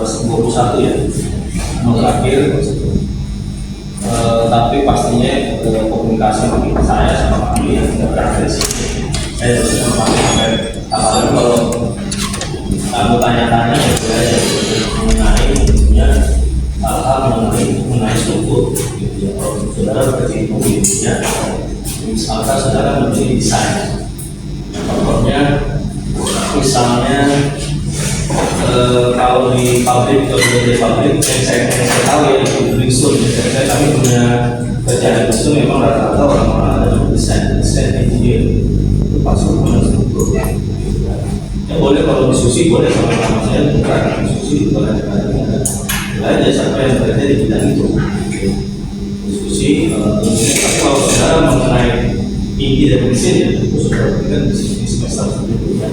21 ya, yang terakhir. Tapi pastinya komunikasi saya sama kami yang tidak berada di sini. Saya terus memastikan apalagi kalau kamu tanya-tanya ya mengenai tentunya hal-hal mengenai struktur gitu ya. Kalau saudara bekerja di mobilnya, misalkan saudara menjadi desain, contohnya misalnya kalau di pabrik atau di pabrik yang saya tahu ya di Bringsun, kami punya kerjaan di Bringsun memang rata-rata orang-orang ada desain engineer itu pasti punya struktur ya boleh kalau diskusi boleh sama saya bukan diskusi itu kan ada siapa yang bekerja di bidang itu diskusi tapi kalau saudara mengenai inti dari mesin ya itu saudara berikan di semester sebelumnya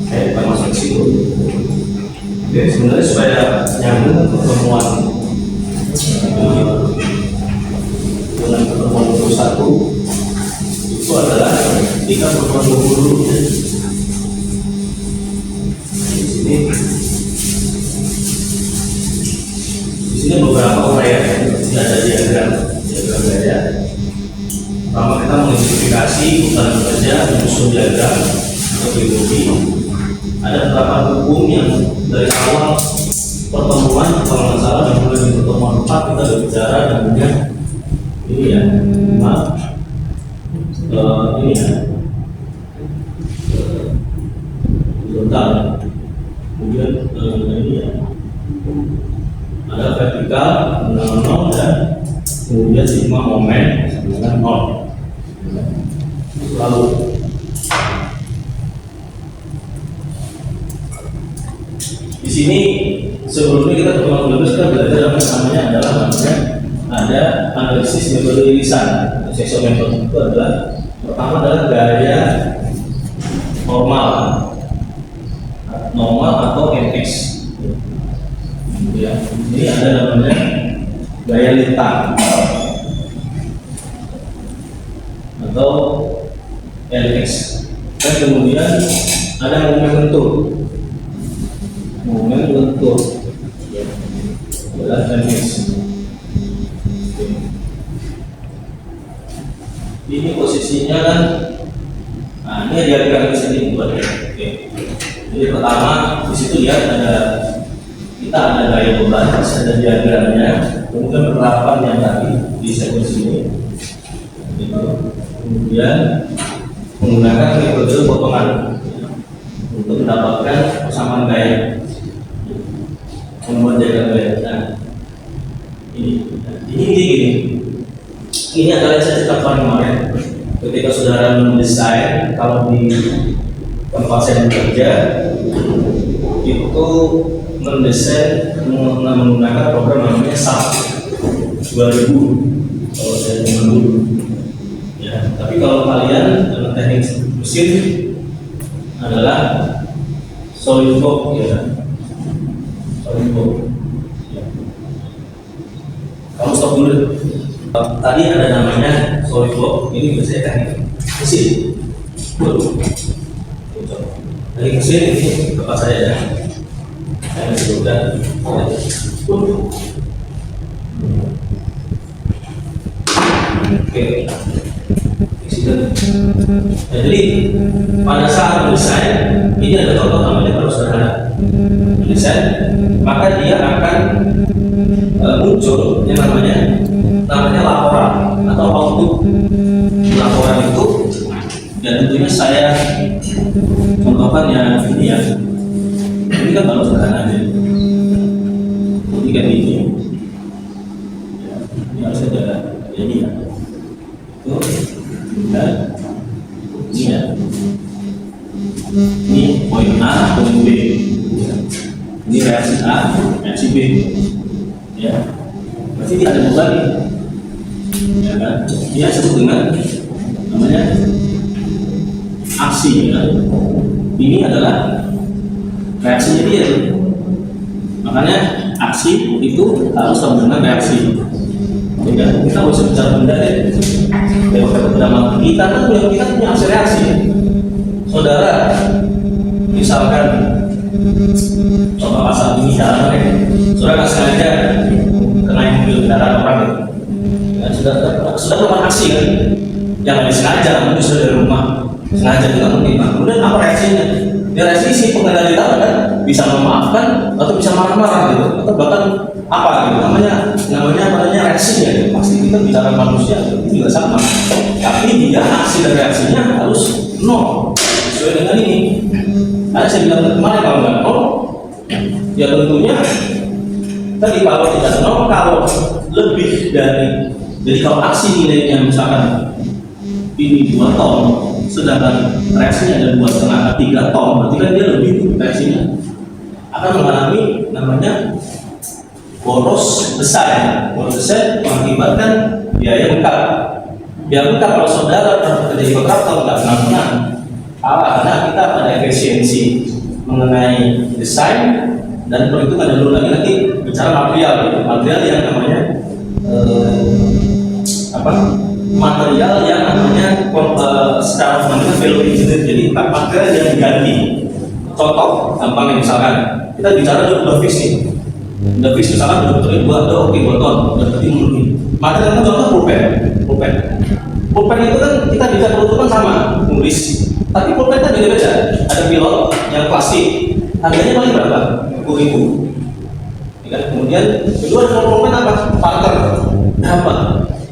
saya bukan masuk ke situ. Oke, sebenarnya supaya nyambung pertemuan dengan pertemuan 21 itu adalah ketika pertemuan 20 ya. Di sini beberapa uraian ini ada diagram gaya. Pertama kita mengidentifikasi urutan kerja menyusun diagram atau biologi. Ada beberapa hukum yang dari awal pertemuan kalau nggak salah yang mulai di pertemuan 4 kita berbicara dan kemudian ini ya ini ya horizontal kemudian ini ya ada vertikal 0 dan kemudian sigma momen dengan 0 lalu di sini sebelumnya kita kita belajar namanya adalah ada analisis metode irisan. Analisis metode itu adalah pertama adalah gaya normal atau NX. Ya, ini ada namanya gaya lintang atau LX. Dan kemudian ada momen lentur adalah NX. Ini posisinya kan ini diagram di sini buat ya. Jadi pertama di situ lihat kita ada gaya beban, ada diagramnya, kemudian penerapan yang tadi di sekuensi ini. Kemudian menggunakan metode potongan untuk mendapatkan persamaan gaya. Membuat diagram gaya. Nah, ini adalah yang saya ceritakan kemarin. Ketika saudara mendesain, kalau di tempat saya bekerja itu mendesain menggunakan program namanya SAP 2000 kalau saya dulu ya. Tapi kalau kalian dalam teknik mesin adalah SolidWorks ya. SolidWorks ya. Kamu stop dulu. Tadi ada namanya SolidWorks, ini biasanya teknik mesin. Teknik mesin ini bapak saya ya. Saya sebutkan. Oke. Nah, jadi pada saat mendesain ini ada contoh namanya kalau sederhana mendesain, maka dia akan muncul yang namanya laporan atau output. Laporan itu dan tentunya saya contohkan yang ini ya. Ini kan kalau sederhana aja. Ini kan ini. Ini harus ada ini ya. Itu dan ini ya. Ini poin A, poin B. Ini reaksi A, reaksi B. Ya. Berarti ini ada beban nih. Ya kan? Ini disebut dengan namanya aksi ya. Ini adalah reaksinya dia. Makanya aksi itu harus sama dengan reaksi. Ya, kita bisa bicara benda ya. Kita kan punya aksi reaksi. Saudara, misalkan contoh pasal ini jalan Saudara nggak sengaja kena mobil kendaraan orang gitu. Ya, sudah melakukan aksi kan? Yang nggak disengaja, mungkin sudah dari rumah, sengaja juga mungkin. Nah, kemudian apa reaksinya? Ya reaksi si pengendara di tangan kan bisa memaafkan atau bisa marah-marah gitu, atau bahkan apa gitu namanya reaksinya gitu. Pasti kita bicara manusia itu juga sama. Tapi dia aksi dan reaksinya harus nol sesuai dengan ini. Karena saya bilang kemarin kalau nggak nol, ya tentunya tadi kalau tidak nol, kalau lebih dari, jadi kalau aksi nilainya misalkan ini 2 ton, sedangkan reaksinya ada 2,5 3 ton, berarti kan dia lebih reaksinya akan mengalami namanya boros besar. Boros besar mengakibatkan biaya bengkak. Biaya bengkak kalau saudara terjadi kontraktor nggak senang-senang. Karena kita pada efisiensi mengenai desain dan perhitungan dulu lagi bicara material, material yang namanya material yang namanya secara fundamental value engineer. Jadi material yang diganti. Contoh gampang misalkan kita bicara udah fix nih, udah fix misalkan udah oke 2 ton, udah berarti memenuhi. Material kan contoh pulpen itu kan kita bisa peruntukan sama nulis, tapi pulpen kan beda-beda. Ada pilot yang plastik, harganya paling berapa? 10.000. Ya, kemudian kedua ada pulpen apa? Parker, berapa?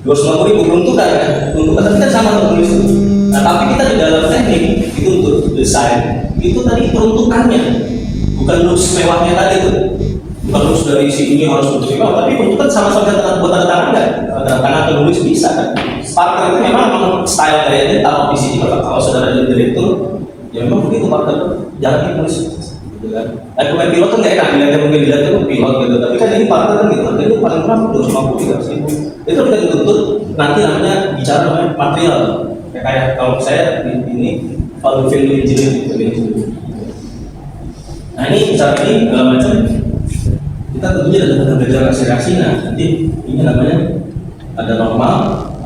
250.000 peruntukan kan? Peruntukan tapi kan sama tulis itu. Nah tapi kita di dalam teknik itu untuk desain itu tadi peruntukannya, bukan looks mewahnya tadi itu, bukan looks dari si ini harus untuk mewah, tapi peruntukan sama-sama buat tanda tangan kan? Tanda tangan atau nulis bisa kan? Parker itu memang style gayanya taruh di sini. Kalau saudara jadi direktur, ya memang begitu Parker, jangan ditulis. Gitu kan? Pemain pilot kan nggak enak dilihatnya, mungkin dilihatnya pilot gitu, tapi kan ini Parker kan gitu, jadi paling murah 250.000. Itu kita dituntut nanti namanya bicara namanya material. Kayak kalau saya ini value engineering gitu. Nah ini bicara ini segala macam, kita tentunya ada belajar reaksi. Nah nanti ini namanya ada normal.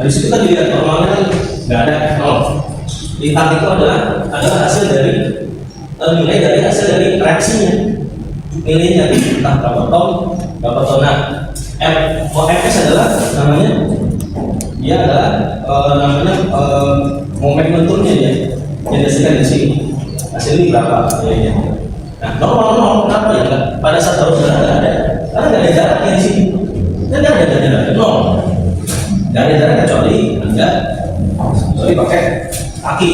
Habis itu kan dilihat normalnya kan nggak ada nol. Di tang itu adalah hasil dari nilai dari hasil dari reaksinya, nilainya entah berapa ton. Nah OFS adalah namanya, dia adalah momentumnya ya, yang dihasilkan di sini. Hasil ini berapa nilainya? Nah normal kenapa ya? Pada saat harus ada, karena nggak ada jaraknya di sini, dan nggak ada jarak nol. Nggak ada jarak kecuali pakai kaki.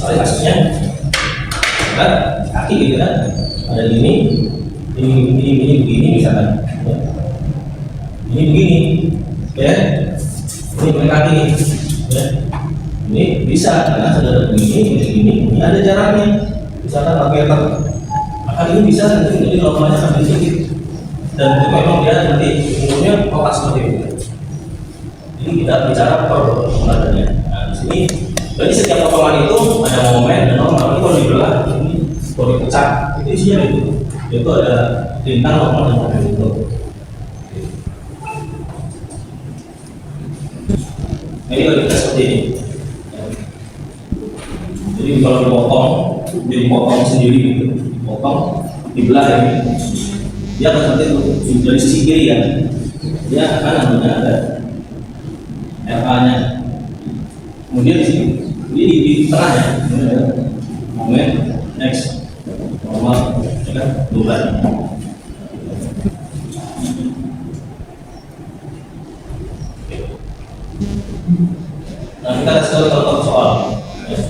Soalnya kasusnya kan kaki gitu kan, ada ini begini misalkan, ini begini, ya, ini pakai kaki, ya, ini bisa karena saudara begini, ini ada jaraknya, misalkan 4 meter, maka ini bisa nanti jadi normalnya sampai sedikit. Dan itu memang dia nanti umumnya kotak seperti itu. Jadi kita bicara permodalannya. Nah di sini, jadi setiap potongan itu ada momen dan normal. Ini kalau dibelah, ini kalau dipecah, itu isinya itu. Itu ada lintang, normal dan momen itu. Nah, ini kalau kita seperti ini. Jadi kalau dipotong sendiri gitu, dipotong, dibelah ini. Dia akan seperti itu dari sisi kiri ya, dia akan namanya ada RA-nya, kemudian di sini ini di tengahnya momen next normal ya kan bulan. Nah kita kasih contoh soal ya.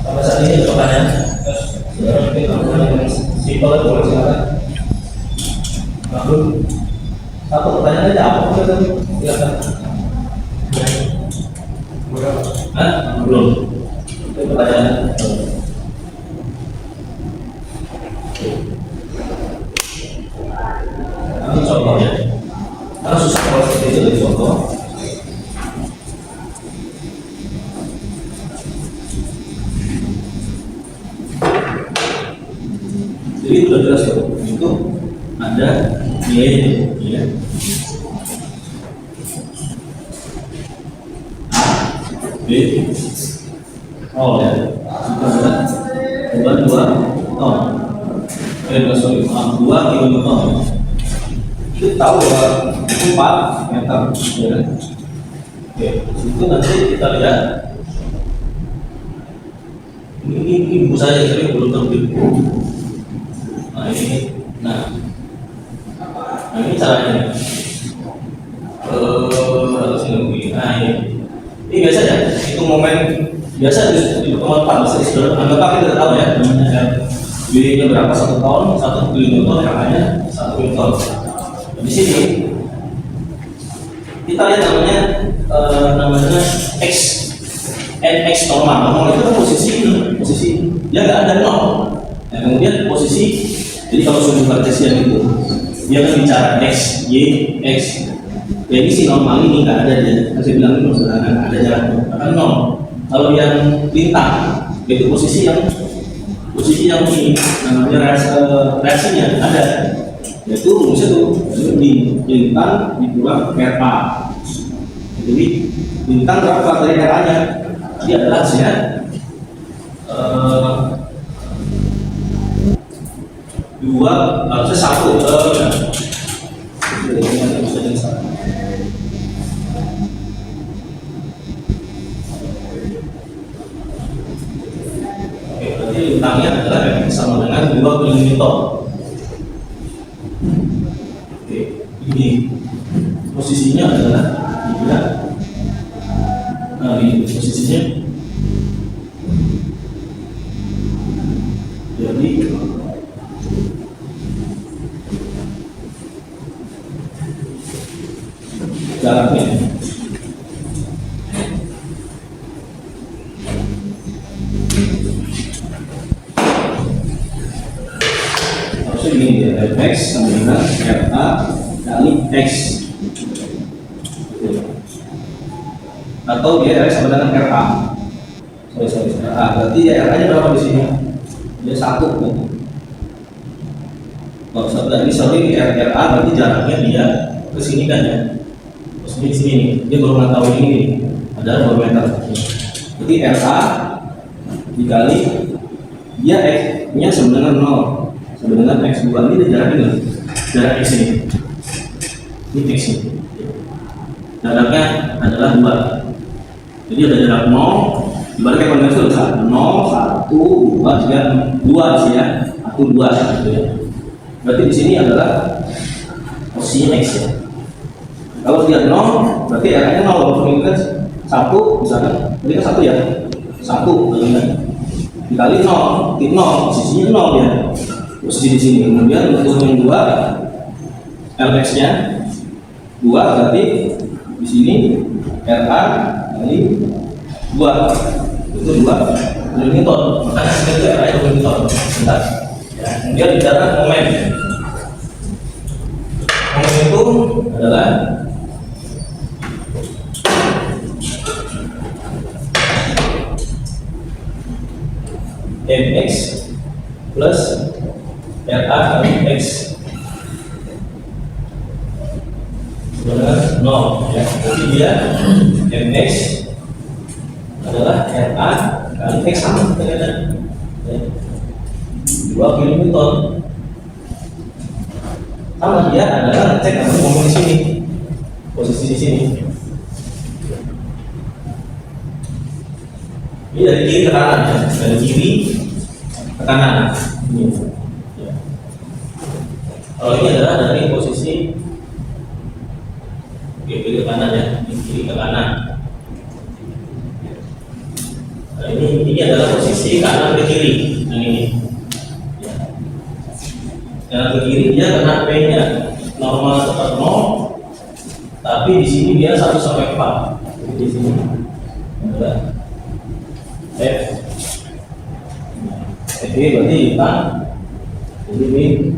Sampai saat ini pertanyaan, simpel itu boleh silakan. Lalu satu pertanyaan aja apa pun itu silakan. Belum. Itu pertanyaan. Ini contohnya. Karena susah kalau seperti itu dari contoh. Jadi sudah jelas itu ada nilainya, ya. A, B, Oh ya, itu adalah dua ton. Sorry, 2 kilonewton. Kita tahu bahwa 4 meter. Ya. Oke, itu nanti kita lihat. Ini buku saya tapi belum terbit. Nah ini, nah ini caranya. Harus ini. Nah ini biasa ya. Itu momen biasa di pertemuan Pak. Anggap kita tahu ya namanya B-nya berapa 1 ton, 1 kilonewton, yang hanya 1 kilonewton. Di sini kita lihat namanya X. NX normal itu kan posisi dia nggak ada nol. Nah, kemudian posisi, jadi kalau sumbu kartesian itu dia kan bicara X, Y, X. Jadi si normal ini nggak ada dia. Saya bilang itu sederhana, ada jarak akan nol. Kalau yang lintang itu posisi yang ini namanya reaksinya ada. Yaitu rumusnya tuh di lintang dikurang RA. Jadi lintang berapa dari RA-nya? Dia adalah hasilnya satu. Oke, berarti lintangnya adalah sama dengan 2 kilonewton. Oke, ini posisinya adalah ini posisinya jadi jaraknya harusnya gini ya, Fx sama dengan RA kali X, atau dia sama dengan RA. Sorry, RA. Berarti ya RA nya berapa di sini? Dia 1 kan? Kalau ini sorry RA berarti jaraknya dia ke sini kan ya? Ke sini nih. Dia baru mengetahui ini adalah 2 meter. Jadi RA dikali dia X nya sama dengan 0, sama dengan X2. Ini jaraknya jarak X ini. Ini X ini. Jaraknya adalah 2. Jadi ada jarak 0, ibaratnya konvensi besar 0, 1, 2, 3, 2 sih ya, 1, 2 gitu ya. Berarti di sini adalah posisinya X ya. Kalau dia 0, berarti R-nya 0, kalau kita 1 misalkan, ini kan 1 ya, 1 dikali 0, titik 0, posisinya 0 ya, posisi di sini. Kemudian untuk yang 2, Lx-nya 2, berarti di sini RA kali 2 itu 2 kilonewton. Makanya itu RA itu kilonewton. Bentar. Ya, kemudian bicara momen. Momen itu adalah Mx plus RA kali X sebenarnya 0 ya. Jadi dia Mx adalah RA kali X sama ternyata ya. 2 kilonewton. Sama dia adalah cek apa momen di sini, posisi di sini. Ini dari kiri ke kanan ya, dari kiri ke kanan. Ini. Ya. Kalau ini adalah dari posisi kiri ke kanan ya, kiri ke kanan. Nah, ini adalah posisi kanan ke kiri. Nah ini. Ya. Kanan ke kiri dia kena P-nya normal tetap 0, tapi di sini dia 1 sampai 4. Jadi di sini adalah F. F berarti lintang. Jadi ini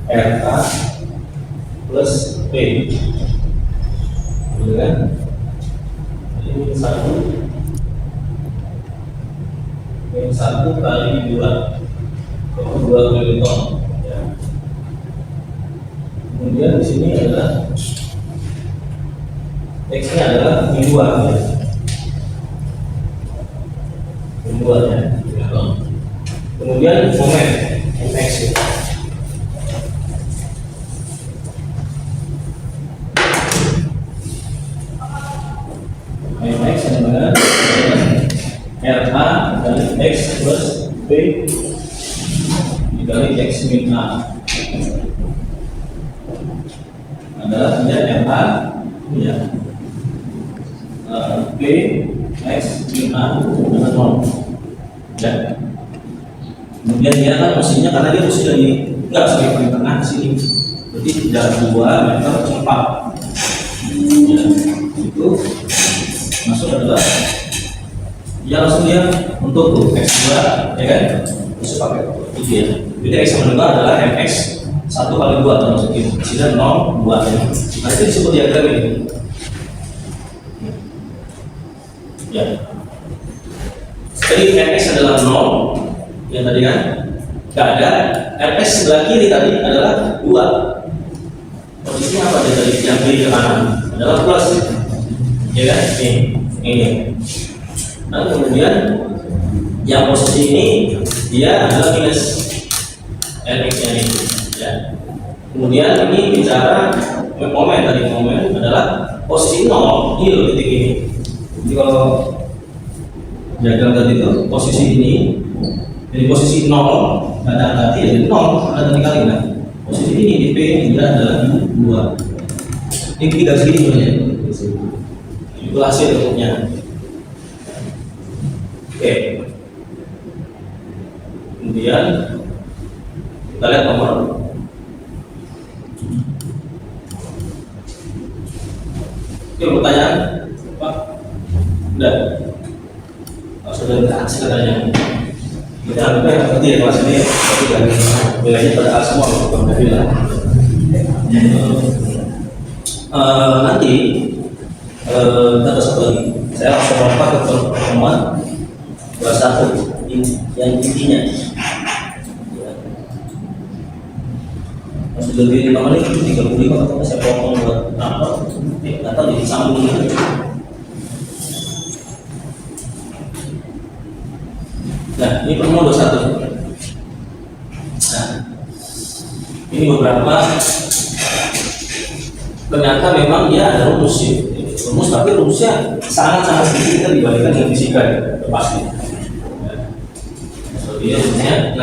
RK plus P. Kan? Ini 1 kali 2 kilonewton ya. Kemudian di sini adalah X nya adalah 2 ya. Membuat ya. Kemudian momen mx ya. Mx yang mana? RA kali X plus B dikali X min A adalah ya RA ya B X min A dengan 0 ya. Kemudian dia kan posisinya karena dia posisi dari enggak sebagai paling tengah di sini, berarti jarak 2 meter 4 ya, itu masuk adalah ya langsung dia untuk X2 ya kan, bisa pakai itu ya. Jadi X sama 2 adalah MX 1 kali 2 atau maksudnya sehingga 0 2 ya. Nah itu disebut diagram ini ya. Jadi MX adalah 0 yang tadi kan nggak ada, MX sebelah kiri tadi adalah 2. Posisinya apa dia tadi yang kiri ke kanan adalah plus ya kan, ini. Nah kemudian yang posisi ini dia adalah minus LX nya ini ya. Kemudian ini bicara momen tadi, momen adalah posisi 0 ini loh, titik ini. Jadi kalau diagram tadi itu posisi ini, jadi posisi 0 ada angka ya, jadi 0 ada tadi kali kan. Posisi ini di P dia adalah 2. Ini tidak segini sebenarnya. Itu hasil bentuknya. Oke. Kemudian kita lihat nomor. Oke, pertanyaan Pak? Udah. Sudah berhasil katanya. Kita ambil seperti ya kelas ini, tapi kan nilainya pada A semua bukan bilang. Nanti kita ada satu lagi. Saya langsung lompat ke pertemuan kelas 1 yang intinya. Sudah lebih 5 menit, 35 atau saya potong buat apa? Atau disambung gitu. Nah, ini pertemuan 21. Nah, ini beberapa ternyata memang dia ada rumus ya. Rumus, tapi rumusnya sangat-sangat sedikit kita dibandingkan dengan fisika ya, pasti. Seperti ini rumusnya.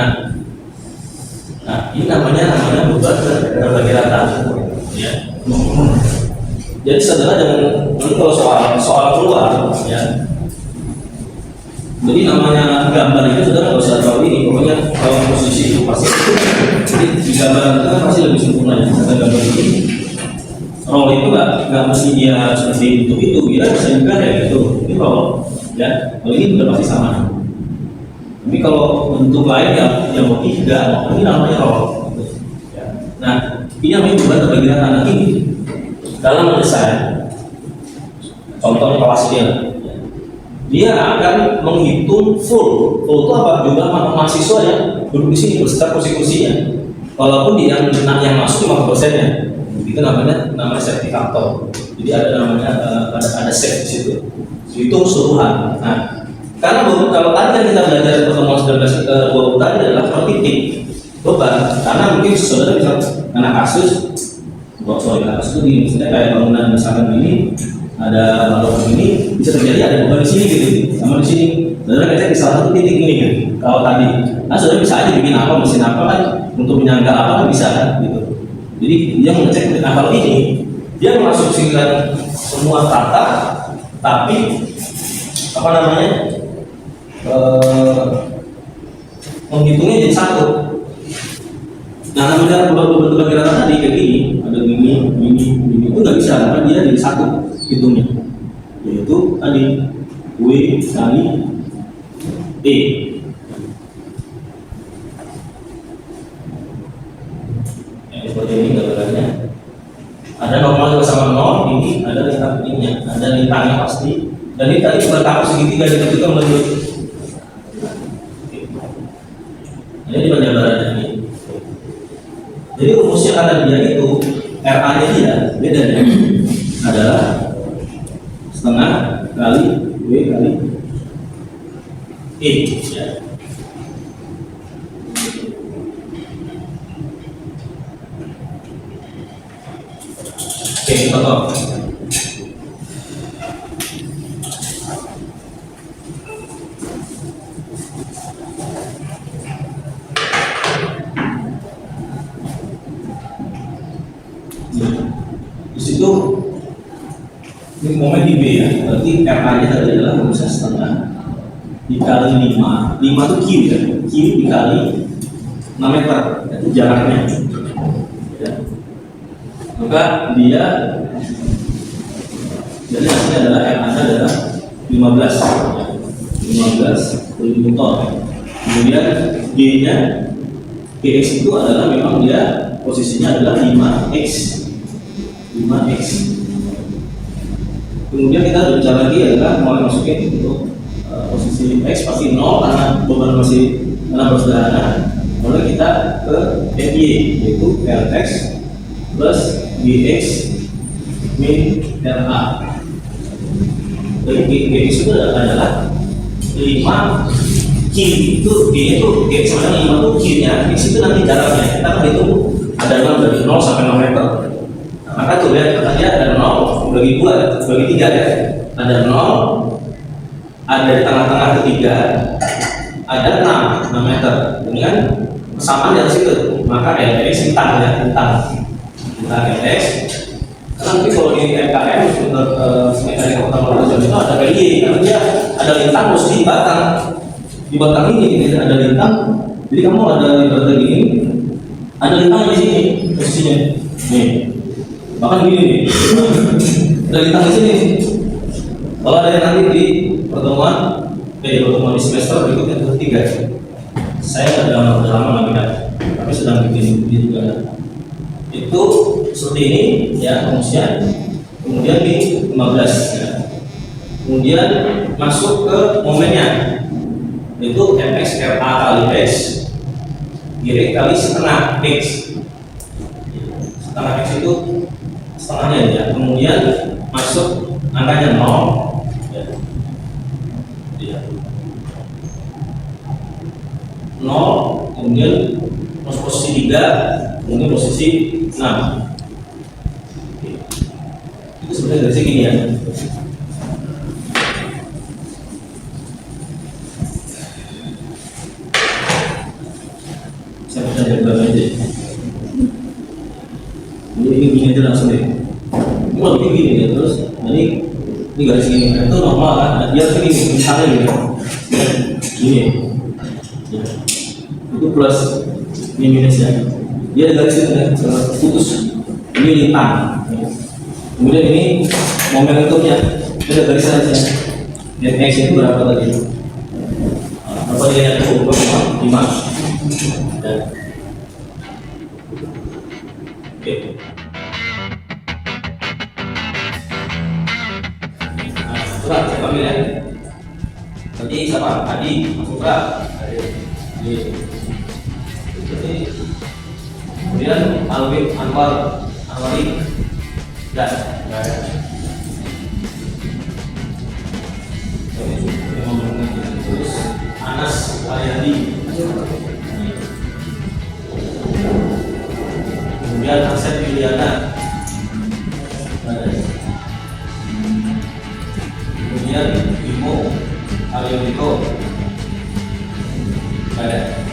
Nah, ini namanya berbagai rata. Ya. Jadi saudara jangan kalau soal keluar ya. Jadi namanya gambar itu sudah nggak usah tahu ini, pokoknya kalau posisi itu pasti. Jadi di gambar itu kan pasti lebih sempurna ya. Gambar ini, roll itu nggak mesti dia seperti itu, dia bisa juga kayak gitu. Ini roll, ya. Kalau ini sudah pasti sama. Tapi kalau bentuk lain yang mau tidak, ini namanya roll. Ya. Nah, ini namanya bukan terbagi rata. Nanti dalam mendesain, contohnya kelasnya. Dia akan menghitung full itu apa, jumlah mahasiswa yang duduk di sini beserta kursi-kursinya. Walaupun dia yang masuk 50%-nya, itu namanya sertifikator. Jadi ada namanya ada set di situ. Hitung keseluruhan. Nah, karena kalau tadi kan kita belajar pertemuan 19-20 tadi adalah per titik beban. Karena mungkin saudara bisa karena kasus itu di misalnya kayak bangunan misalkan ini. Ada balok ini bisa terjadi ada beban di sini gitu, sama di sini. Saudara ngecek di salah satu titik ini kan. Kalau tadi, nah saudara bisa aja bikin apa, mesin apa kan untuk menyangga apa kan bisa kan gitu. Jadi dia mengecek. Nah kalau ini dia mengasumsikan semua rata, tapi apa namanya menghitungnya jadi satu. Nah namanya bentuk rata tadi kayak gini, ada ini itu nggak bisa karena dia jadi satu. Hitungnya yaitu tadi W kali E. Seperti ini gambarannya. Ada normal juga sama 0, ini ada lintang ininya, ada lintangnya pasti. Dan ini tadi bertambah segitiga di ketika menuju. Ini gambarannya ini. Jadi rumusnya kata dia itu RA-nya dia bedanya adalah setengah kali W kali E ya. Oke, contoh. Di situ ini momen di B ya, berarti RA-nya tadi adalah rumusnya setengah dikali 5 itu Q ya, Q dikali 6 meter, itu jaraknya ya. Maka dia jadi hasilnya adalah RA-nya adalah 15 ya. 15 Newton. Kemudian G-nya GX itu adalah memang dia posisinya adalah 5x. Kemudian kita bicara lagi adalah mulai masukin untuk posisi X pasti 0 karena beban masih bersederhana. Mulai kita ke FY yaitu Rx plus Gx min Ra. Dari Gx itu adalah 5 Q itu G itu Gx sama dengan 5 itu Q nya, X itu nanti jaraknya kita hitung ada 0 dari 0 sampai 6 meter. Maka tuh lihat katanya ada 0 bagi 2 bagi 3 ya, ada 0 ada di tengah-tengah ketiga ada 6 meter dengan kesamaan dari situ, maka LX bintang ya, bintang LX. Karena nanti kalau di MKM untuk mekanika otomotif itu ada PY karena dia ada lintang mesti di batang ini ada lintang, jadi kamu ada ibaratnya gini, ada lintang di sini posisinya nih. Bahkan gini nih, ada lintang di sini. Kalau ada yang nanti di pertemuan di semester berikutnya ketiga, saya nggak lama namanya, tapi sedang bikin juga. Itu seperti ini ya rumusnya. Kemudian di 15 ya. Kemudian masuk ke momennya, itu Mx Ra kali X, Y kali setengah X. Setengah X itu setengahnya ya. Kemudian masuk angkanya 0 ya. 0 kemudian posisi 3 kemudian posisi 6. Itu sebenarnya dari segi ya. Saya bisa jaga aja. Ini gini aja langsung deh. Ini lebih gini ya, terus ini garis gini, itu normal kan? Dia segini, misalnya gini, gini, ya. Itu plus, ini minus ya. Dia ada garis ini putus, ini lintang. Kemudian ini momentumnya, ini ada garis aja. Dan X itu berapa tadi? Berapa dia yang 5? Ya. Oke. Surat saya panggil ya. Tadi siapa? Adi, masuk surat. Jadi kemudian Alwin Anwari dan terus Anas Aryadi, kemudian Asep Yuliana, kemudian Imo Aryodiko ada.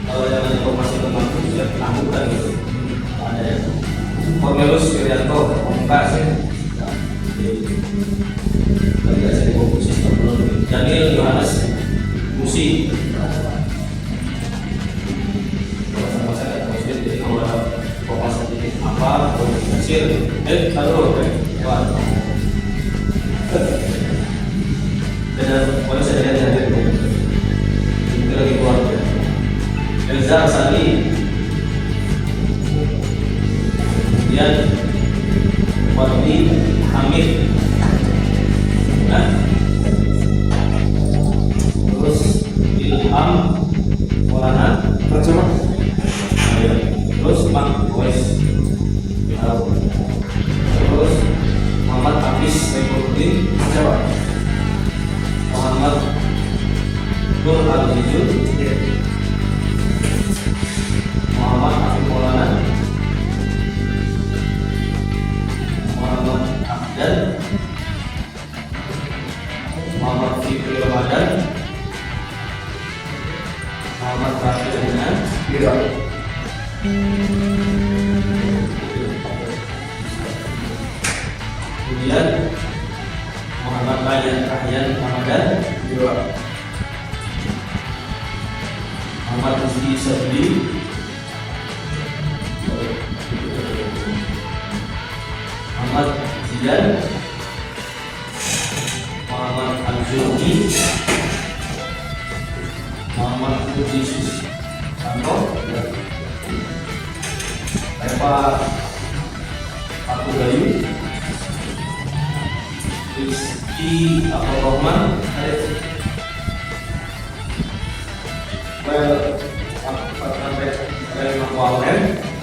Kalau yang informasi tentang itu saya tangguhkan gitu ada ya. Cornelius Wirianto Pamungkas ya. Tadi saya di fokus sistem belum. Daniel Yohanes Musi. Sama saya masih jadi kalau ada informasi titik apa hasil taruh wah. Dan kalau saya lihat hadir itu lagi keluar. Elza Sali, kemudian Wadi Hamid, nah, terus Ilham Maulana, terus Mak Wes, terus Muhammad Hafiz Saifuddin, Muhammad Nur Al-Jijun, Muhammad Afif Maulana, Muhammad Afdan, Muhammad Fikri Ramadan, Muhammad Raffi Rina, kemudian Muhammad Bayan Rahyan Ramadan, Muhammad Rizki Sabli, Muhammad Zidan, Muhammad Al-Jurni, Muhammad Budi Susanto, Eva Aku Bayu, Rizky Abdul Rahman, Well, Pak Walen,